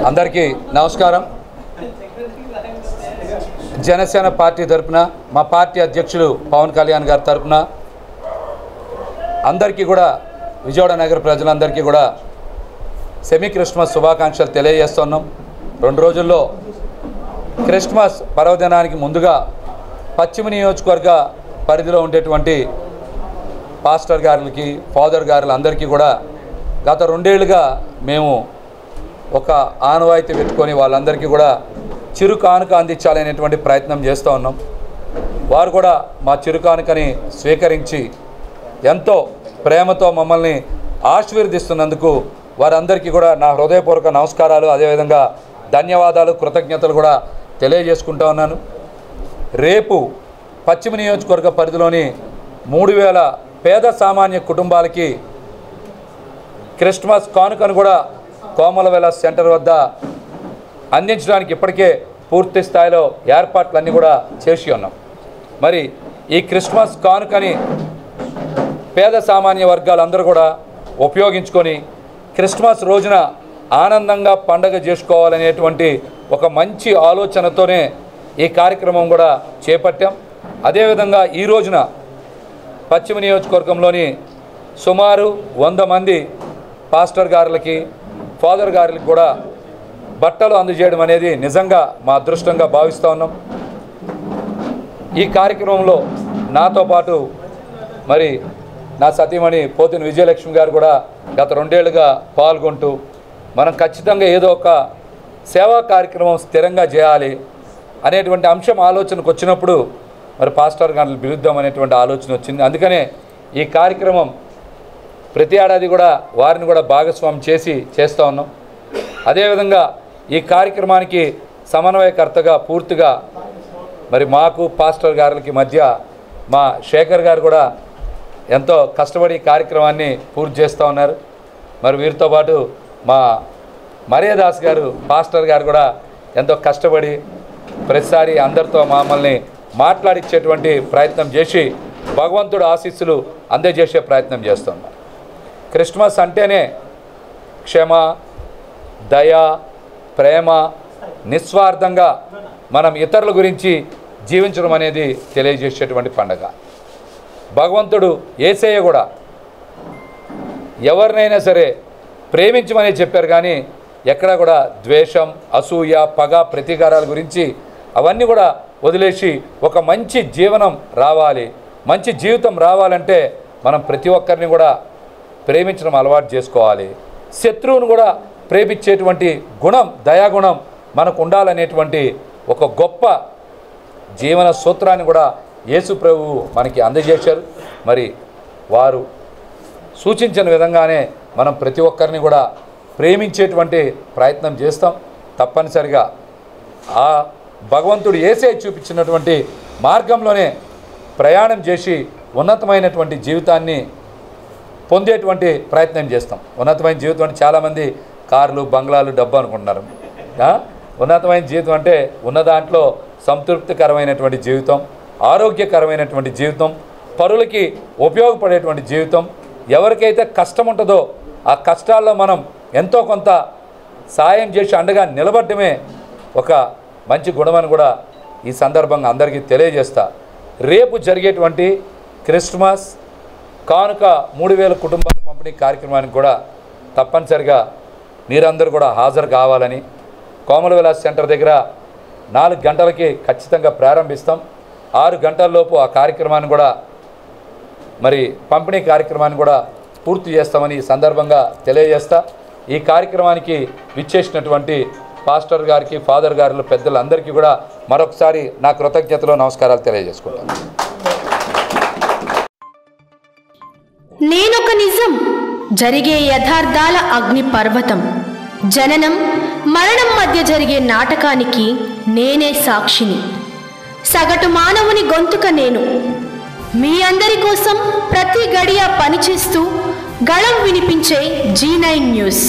అందరికీ నమస్కారం. జనసేన పార్టీ తరపున మా పార్టీ అధ్యక్షులు పవన్ కళ్యాణ్ గారి తరపున అందరికీ కూడా విజయవాడ నగర ప్రజలందరికీ కూడా సెమీ క్రిస్మస్ శుభాకాంక్షలు తెలియజేస్తున్నాం. 2 రోజుల్లో క్రిస్మస్ పర్వదినానికి ముందుగా పశ్చిమ నియోజకవర్గ పరిధిలో ఉండేటువంటి పాస్టర్ గారులకి ఫాదర్ గారులు అందరికీ కూడా గత 2 ఏళ్ళుగా మేము ఒక ఆనవాయితీ పెట్టుకొని వాళ్ళందరికీ కూడా చిరు కానుక అందించాలనేటువంటి ప్రయత్నం చేస్తూ ఉన్నాం. వారు కూడా మా చిరు కానుకని స్వీకరించి ఎంతో ప్రేమతో మమ్మల్ని ఆశీర్వదిస్తున్నందుకు వారందరికీ కూడా నా హృదయపూర్వక నమస్కారాలు, అదేవిధంగా ధన్యవాదాలు, కృతజ్ఞతలు కూడా తెలియజేసుకుంటూ ఉన్నాను. రేపు పశ్చిమ నియోజకవర్గ పరిధిలోని 3000 పేద సామాన్య కుటుంబాలకి క్రిస్మస్ కానుకను కూడా కోమలవెల సెంటర్ వద్ద అందించడానికి ఇప్పటికే పూర్తి స్థాయిలో ఏర్పాట్లన్నీ కూడా చేసి ఉన్నాం. మరి ఈ క్రిస్మస్ కానుకని పేద సామాన్య వర్గాలందరూ కూడా ఉపయోగించుకొని క్రిస్మస్ రోజున ఆనందంగా పండగ చేసుకోవాలనేటువంటి ఒక మంచి ఆలోచనతోనే ఈ కార్యక్రమం కూడా చేపట్టాం. అదేవిధంగా ఈ రోజున పశ్చిమ నియోజకవర్గంలోని సుమారు 100 మంది పాస్టర్ గారులకి ఫాదర్ గారులకి కూడా బట్టలు అందజేయడం అనేది నిజంగా మా అదృష్టంగా భావిస్తూ ఉన్నాం. ఈ కార్యక్రమంలో నాతో పాటు మరి నా సతీమణి పోతిన విజయలక్ష్మి గారు కూడా గత 2 ఏళ్ళుగా పాల్గొంటూ మనం ఖచ్చితంగా ఏదో ఒక సేవా కార్యక్రమం స్థిరంగా చేయాలి అనేటువంటి అంశం ఆలోచనకు వచ్చినప్పుడు మరి పాస్టర్ గారిని పిలుద్దాం అనేటువంటి ఆలోచన వచ్చింది. అందుకనే ఈ కార్యక్రమం ప్రతి ఏడాది కూడా వారిని కూడా భాగస్వామ్యం చేస్తూ ఉన్నాం. అదేవిధంగా ఈ కార్యక్రమానికి సమన్వయకర్తగా పూర్తిగా మరి మాకు పాస్టర్ గారికి మధ్య మా శేఖర్ గారు కూడా ఎంతో కష్టపడి ఈ కార్యక్రమాన్ని పూర్తి చేస్తూ ఉన్నారు. మరి వీరితో పాటు మా మరియదాస్ గారు పాస్టర్ గారు కూడా ఎంతో కష్టపడి ప్రతిసారి అందరితో మమ్మల్ని మాట్లాడించేటువంటి ప్రయత్నం చేసి భగవంతుడు ఆశీస్సులు అందజేసే ప్రయత్నం చేస్తున్నారు. క్రిస్మస్ అంటేనే క్షమ, దయ, ప్రేమ, నిస్వార్థంగా మనం ఇతరుల గురించి జీవించడం అనేది తెలియజేసేటువంటి పండుగ. భగవంతుడు యేసయ్య కూడా ఎవరినైనా సరే ప్రేమించమని చెప్పారు, కానీ ఎక్కడా కూడా ద్వేషం, అసూయ, పగ, ప్రతీకారాల గురించి అవన్నీ కూడా వదిలేసి ఒక మంచి జీవనం రావాలి, మంచి జీవితం రావాలంటే మనం ప్రతి ఒక్కరిని కూడా ప్రేమించడం అలవాటు చేసుకోవాలి. శత్రువును కూడా ప్రేమించేటువంటి గుణం, దయాగుణం మనకు ఉండాలనేటువంటి ఒక గొప్ప జీవన సూత్రాన్ని కూడా యేసు ప్రభువు మనకి అందజేశారు. మరి వారు సూచించిన విధంగానే మనం ప్రతి ఒక్కరిని కూడా ప్రేమించేటువంటి ప్రయత్నం చేస్తాం. తప్పనిసరిగా ఆ భగవంతుడు యేసయ్య చూపించినటువంటి మార్గంలోనే ప్రయాణం చేసి ఉన్నతమైనటువంటి జీవితాన్ని పొందేటువంటి ప్రయత్నం చేస్తాం. ఉన్నతమైన జీవితం అంటే చాలామంది కార్లు, బంగ్లాలు, డబ్బు అనుకుంటున్నారు. ఉన్నతమైన జీవితం అంటే ఉన్న దాంట్లో సంతృప్తికరమైనటువంటి జీవితం, ఆరోగ్యకరమైనటువంటి జీవితం, పరులకి ఉపయోగపడేటువంటి జీవితం. ఎవరికైతే కష్టం ఉంటుందో ఆ కష్టాల్లో మనం ఎంతో కొంత సాయం చేసి అండగా నిలబడమే ఒక మంచి గుణమని కూడా ఈ సందర్భంగా అందరికీ తెలియజేస్తా. రేపు జరిగేటువంటి క్రిస్మస్ కానుక 3000 కుటుంబాల పంపిణీ కార్యక్రమానికి కూడా తప్పనిసరిగా మీరందరూ కూడా హాజరు కావాలని, కోమలవెల సెంటర్ దగ్గర 4 గంటలకి ఖచ్చితంగా ప్రారంభిస్తాం. 6 గంటలలోపు ఆ కార్యక్రమాన్ని కూడా మరి పంపిణీ కార్యక్రమాన్ని కూడా పూర్తి చేస్తామని ఈ సందర్భంగా తెలియజేస్తా. ఈ కార్యక్రమానికి విచ్చేసినటువంటి పాస్టర్ గారికి, ఫాదర్ గారులు, పెద్దలందరికీ కూడా మరొకసారి నా కృతజ్ఞతలు, నమస్కారాలు తెలియజేసుకుంటాను. నేనొక నిజం, జరిగే యథార్థాల అగ్ని పర్వతం, జననం మరణం మధ్య జరిగే నాటకానికి నేనే సాక్షిని. సగటు మానవుని గొంతుక నేను. మీ అందరి కోసం ప్రతి గడియ పనిచేస్తూ గళం వినిపించే G9 న్యూస్.